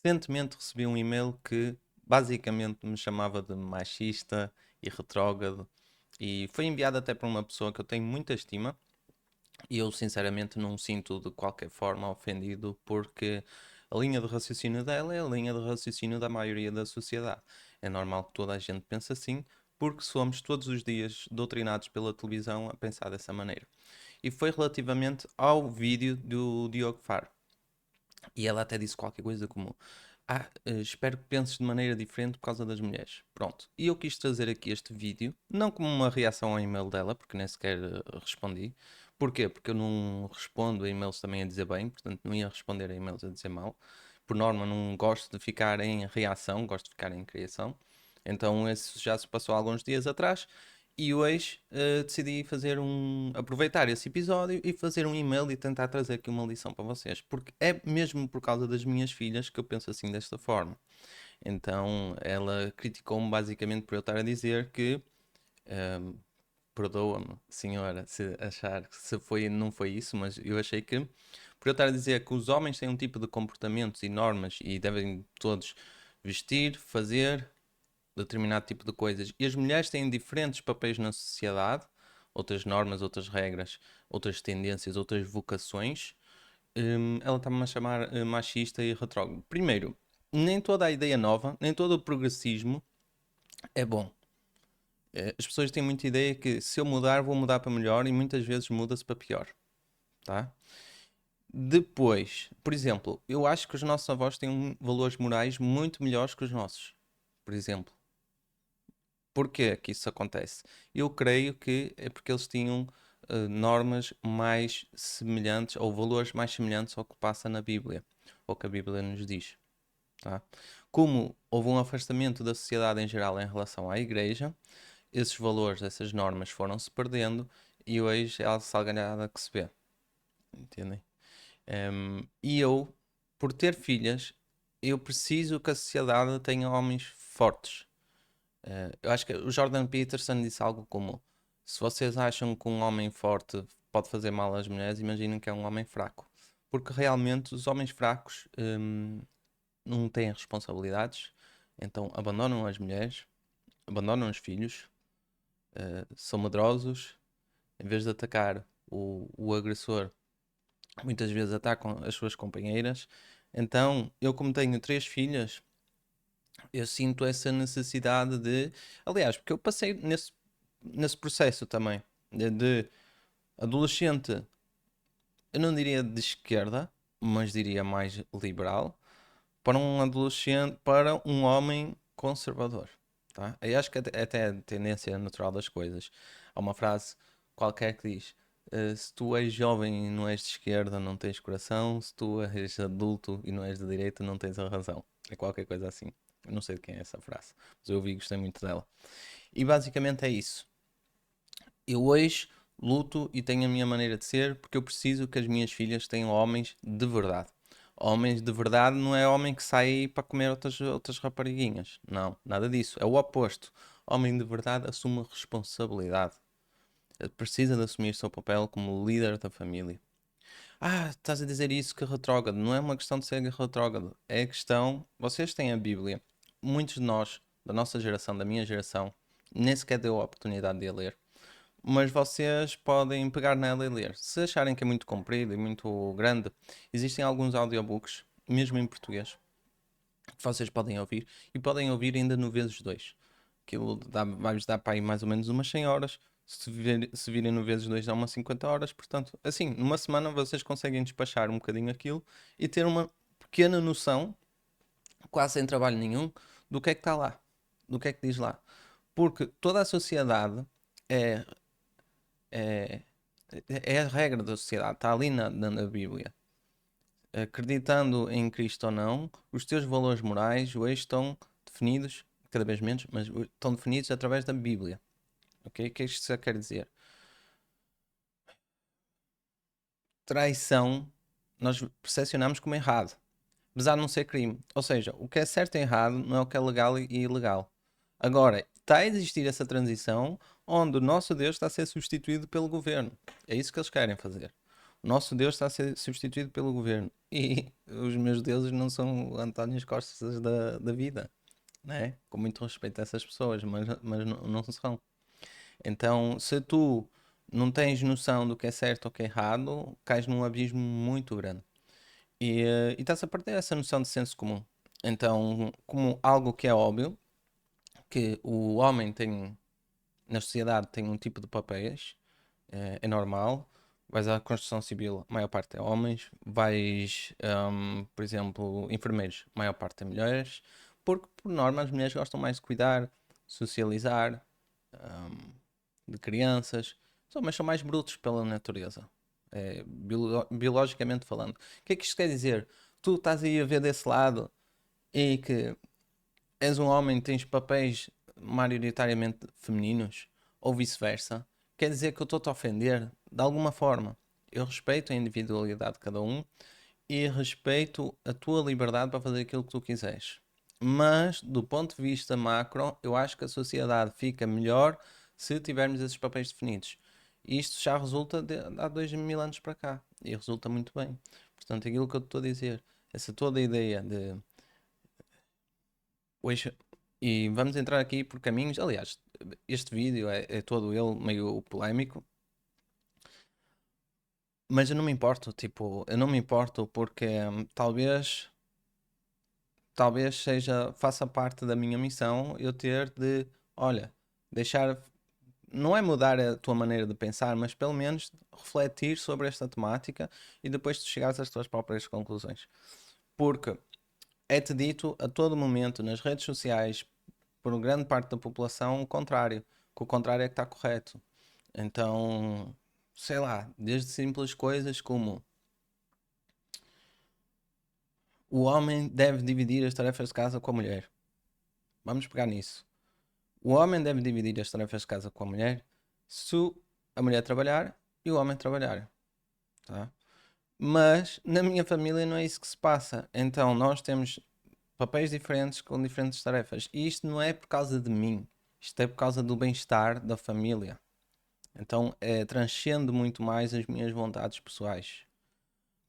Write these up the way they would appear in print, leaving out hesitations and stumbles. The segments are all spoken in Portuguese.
Recentemente recebi um e-mail que basicamente me chamava de machista e retrógrado e foi enviado até por uma pessoa que eu tenho muita estima e eu sinceramente não me sinto de qualquer forma ofendido porque a linha de raciocínio dela é a linha de raciocínio da maioria da sociedade. É normal que toda a gente pense assim porque somos todos os dias doutrinados pela televisão a pensar dessa maneira. E foi relativamente ao vídeo do Diogo Faro. E ela até disse qualquer coisa como: espero que penses de maneira diferente por causa das mulheres. Pronto. E eu quis trazer aqui este vídeo, não como uma reação ao e-mail dela, porque nem sequer respondi. Porquê? Porque eu não respondo a e-mails também a dizer bem, portanto não ia responder a e-mails a dizer mal. Por norma, não gosto de ficar em reação, gosto de ficar em criação. Então, esse já se passou há alguns dias atrás. E hoje decidi aproveitar esse episódio e fazer um e-mail e tentar trazer aqui uma lição para vocês. Porque é mesmo por causa das minhas filhas que eu penso assim desta forma. Então ela criticou-me basicamente por eu estar a dizer que, ehm, perdoa-me, senhora, se achar que se foi, não foi isso, mas eu achei que, por eu estar a dizer que os homens têm um tipo de comportamentos e normas e devem todos vestir, fazer determinado tipo de coisas. E as mulheres têm diferentes papéis na sociedade, outras normas, outras regras, outras tendências, outras vocações. Ela está-me a chamar machista e retrógrado. Primeiro, nem toda a ideia nova, nem todo o progressismo é bom. As pessoas têm muita ideia que se eu mudar, vou mudar para melhor e muitas vezes muda-se para pior, tá? Depois, por exemplo, eu acho que os nossos avós têm valores morais muito melhores que os nossos. Por exemplo, porquê que isso acontece? Eu creio que é porque eles tinham normas mais semelhantes ou valores mais semelhantes ao que passa na Bíblia, ou que a Bíblia nos diz, tá? Como houve um afastamento da sociedade em geral em relação à Igreja, esses valores, essas normas foram-se perdendo e hoje é algo salgalhada que se vê, entendem? E eu, por ter filhas, eu preciso que a sociedade tenha homens fortes. Eu acho que o Jordan Peterson disse algo como: se vocês acham que um homem forte pode fazer mal às mulheres, imaginem que é um homem fraco. Porque realmente os homens fracos não têm responsabilidades, então abandonam as mulheres, abandonam os filhos, são medrosos, em vez de atacar o agressor, muitas vezes atacam as suas companheiras. Então, eu como tenho três filhas, eu sinto essa necessidade de. Aliás, porque eu passei nesse processo também de adolescente, eu não diria de esquerda, mas diria mais liberal, para um adolescente, para um homem conservador. Tá? Eu acho que até é a tendência natural das coisas. Há uma frase qualquer que diz: se tu és jovem e não és de esquerda, não tens coração, se tu és adulto e não és de direita, não tens a razão. É qualquer coisa assim. Eu não sei de quem é essa frase, mas eu ouvi e gostei muito dela. E basicamente é isso. Eu hoje luto e tenho a minha maneira de ser porque eu preciso que as minhas filhas tenham homens de verdade. Homens de verdade não é homem que sai para comer outras rapariguinhas. Não, nada disso. É o oposto. Homem de verdade assume responsabilidade. Precisa de assumir o seu papel como líder da família. Estás a dizer isso que é retrógrado. Não é uma questão de ser retrógrado. É a questão. Vocês têm a Bíblia. Muitos de nós, da nossa geração, da minha geração, nem sequer deu a oportunidade de a ler, mas vocês podem pegar nela e ler. Se acharem que é muito comprido e muito grande, existem alguns audiobooks, mesmo em português, que vocês podem ouvir e podem ouvir ainda no vezes 2. Aquilo vai-vos dar para aí mais ou menos umas 100 horas. Se virem no vezes 2 dá umas 50 horas. Portanto, assim, numa semana vocês conseguem despachar um bocadinho aquilo e ter uma pequena noção, quase sem trabalho nenhum, do que é que está lá, do que é que diz lá. Porque toda a sociedade é é, é a regra da sociedade, está ali na Bíblia. Acreditando em Cristo ou não, os teus valores morais hoje estão definidos, cada vez menos, mas estão definidos através da Bíblia. Ok? O que é que isto quer dizer? Traição, nós percepcionamos como errado, apesar de não ser crime. Ou seja, o que é certo e errado não é o que é legal e ilegal. Agora, está a existir essa transição onde o nosso Deus está a ser substituído pelo governo. É isso que eles querem fazer. O nosso Deus está a ser substituído pelo governo. E os meus deuses não são Antónios Costas da vida, né? Com muito respeito a essas pessoas, mas não são. Então, se tu não tens noção do que é certo ou que é errado, cais num abismo muito grande. E estás a perder essa noção de senso comum. Então, como algo que é óbvio, que o homem tem, na sociedade, tem um tipo de papéis, é normal. Vais à construção civil, a maior parte é homens. Vais, por exemplo, enfermeiros, a maior parte é mulheres. Porque, por norma, as mulheres gostam mais de cuidar, socializar, de crianças. Os homens são mais brutos pela natureza, biologicamente falando. O que é que isto quer dizer? Tu estás aí a ver desse lado e que és um homem, tens papéis maioritariamente femininos, ou vice-versa, quer dizer que eu estou-te a ofender de alguma forma. Eu respeito a individualidade de cada um e respeito a tua liberdade para fazer aquilo que tu quiseres. Mas, do ponto de vista macro, eu acho que a sociedade fica melhor se tivermos esses papéis definidos. E isto já resulta de há 2000 anos para cá. E resulta muito bem. Portanto, aquilo que eu te estou a dizer, essa toda a ideia de hoje, e vamos entrar aqui por caminhos. Aliás, este vídeo é todo ele meio polémico, mas eu não me importo, tipo, eu não me importo porque talvez seja, faça parte da minha missão eu ter de, olha, deixar, não é mudar a tua maneira de pensar, mas pelo menos refletir sobre esta temática e depois tu chegares às tuas próprias conclusões. Porque é-te dito a todo momento nas redes sociais, por grande parte da população, o contrário. Que o contrário é que está correto. Então, sei lá, desde simples coisas como o homem deve dividir as tarefas de casa com a mulher. Vamos pegar nisso. O homem deve dividir as tarefas de casa com a mulher se a mulher trabalhar e o homem trabalhar. Tá? Mas na minha família não é isso que se passa. Então nós temos papéis diferentes com diferentes tarefas. E isto não é por causa de mim. Isto é por causa do bem-estar da família. Então transcende muito mais as minhas vontades pessoais.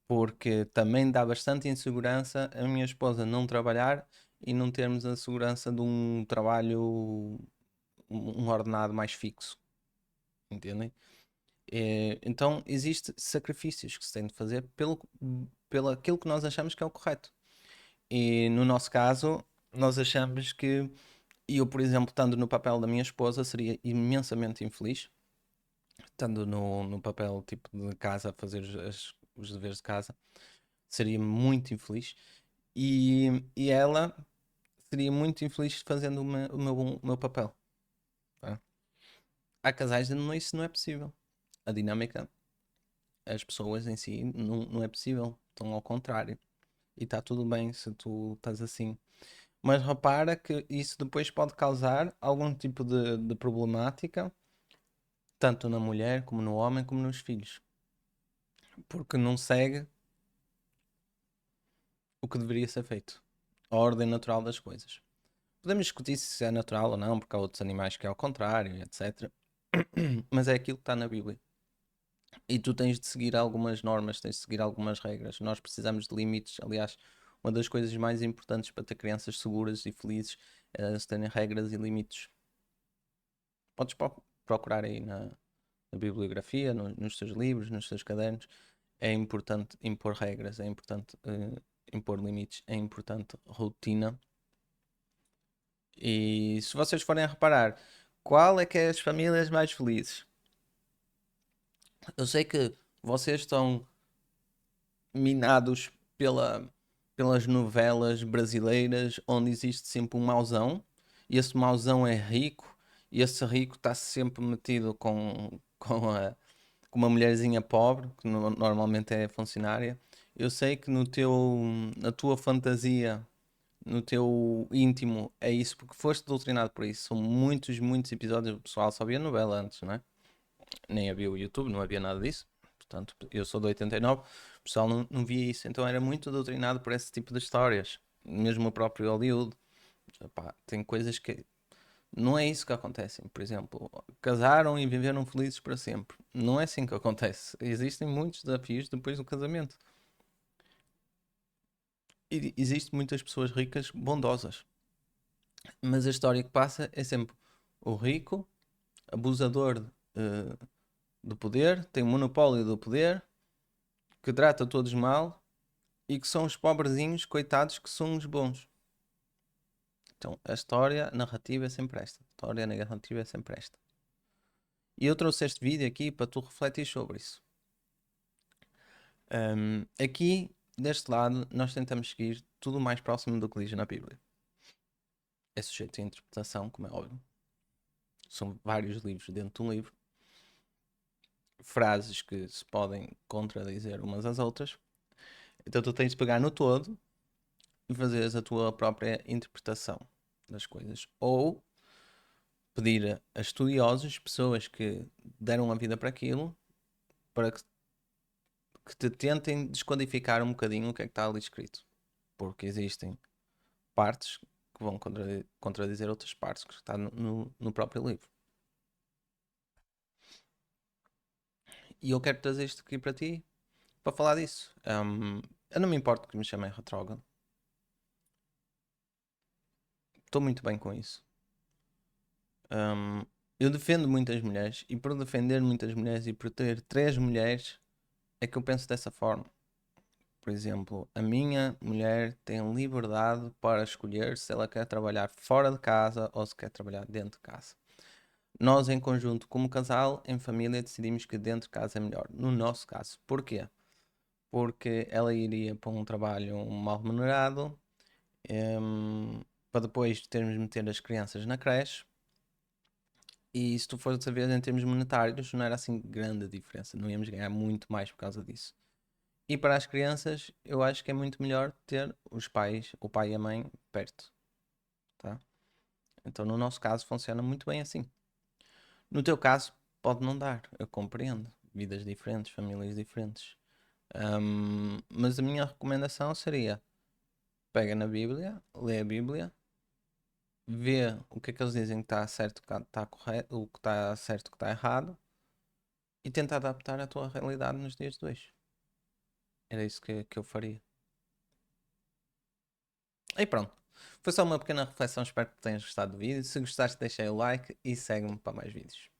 Porque também dá bastante insegurança a minha esposa não trabalhar e não termos a segurança de um trabalho, um ordenado mais fixo. Entendem? Então, existem sacrifícios que se tem de fazer pelo aquilo que nós achamos que é o correto. E no nosso caso, nós achamos que eu, por exemplo, estando no papel da minha esposa, seria imensamente infeliz, estando no papel tipo de casa, a fazer os deveres de casa, seria muito infeliz. E ela seria muito infeliz fazendo o meu papel. Tá? Há casais onde isso não é possível. A dinâmica, as pessoas em si, não é possível. Estão ao contrário. E está tudo bem se tu estás assim. Mas repara que isso depois pode causar algum tipo de problemática, tanto na mulher, como no homem, como nos filhos. Porque não segue o que deveria ser feito. A ordem natural das coisas. Podemos discutir se isso é natural ou não, porque há outros animais que é ao contrário, etc. Mas é aquilo que está na Bíblia. E tu tens de seguir algumas normas, tens de seguir algumas regras. Nós precisamos de limites. Aliás, uma das coisas mais importantes para ter crianças seguras e felizes é se terem regras e limites. Podes procurar aí na bibliografia, nos teus livros, nos teus cadernos. É importante impor regras, é importante impor limites, é importante rotina. E se vocês forem a reparar, qual é que é as famílias mais felizes? Eu sei que vocês estão minados pelas novelas brasileiras, onde existe sempre um mauzão, e esse mauzão é rico, e esse rico está sempre metido com uma mulherzinha pobre, que normalmente é funcionária. Eu sei que na tua fantasia, no teu íntimo, é isso, porque foste doutrinado por isso. São muitos, muitos episódios. O pessoal só via novela antes, não é? Nem havia o YouTube, não havia nada disso. Portanto, eu sou de 89, o pessoal não via isso. Então era muito doutrinado por esse tipo de histórias. Mesmo o próprio Hollywood. Epá, tem coisas que Não é isso que acontece. Por exemplo, casaram e viveram felizes para sempre. Não é assim que acontece. Existem muitos desafios depois do casamento. E existem muitas pessoas ricas bondosas. Mas a história que passa é sempre o rico, abusador do poder, tem o monopólio do poder, que trata todos mal e que são os pobrezinhos, coitados, que são os bons. Então, a história, a narrativa é sempre esta. A história, a narrativa é sempre esta. E eu trouxe este vídeo aqui para tu refletir sobre isso. Aqui, deste lado, nós tentamos seguir tudo o mais próximo do que diz na Bíblia. É sujeito à interpretação, como é óbvio. São vários livros dentro de um livro. Frases que se podem contradizer umas às outras. Então tu tens de pegar no todo e fazeres a tua própria interpretação das coisas. Ou pedir a estudiosos, pessoas que deram a vida para aquilo, para que te tentem descodificar um bocadinho o que é que está ali escrito. Porque existem partes que vão contradizer outras partes que está no próprio livro. E eu quero trazer isto aqui para ti, para falar disso. Eu não me importo que me chamem retrógrado. Estou muito bem com isso. Eu defendo muitas mulheres e por defender muitas mulheres e por ter 3 mulheres é que eu penso dessa forma. Por exemplo, a minha mulher tem liberdade para escolher se ela quer trabalhar fora de casa ou se quer trabalhar dentro de casa. Nós, em conjunto, como casal, em família, decidimos que dentro de casa é melhor. No nosso caso. Porquê? Porque ela iria para um trabalho mal remunerado, para depois termos de meter as crianças na creche. E se tu fores a ver em termos monetários, não era assim grande a diferença. Não íamos ganhar muito mais por causa disso. E para as crianças, eu acho que é muito melhor ter os pais, o pai e a mãe, perto, tá? Então, no nosso caso, funciona muito bem assim. No teu caso, pode não dar, eu compreendo. Vidas diferentes, famílias diferentes. Mas a minha recomendação seria: pega na Bíblia, lê a Bíblia, vê o que é que eles dizem que está certo, que está correto, o que está certo, o que está errado, e tenta adaptar a tua realidade nos dias de hoje. Era isso que eu faria. E pronto. Foi só uma pequena reflexão, espero que tenhas gostado do vídeo. Se gostaste, deixa aí o like e segue-me para mais vídeos.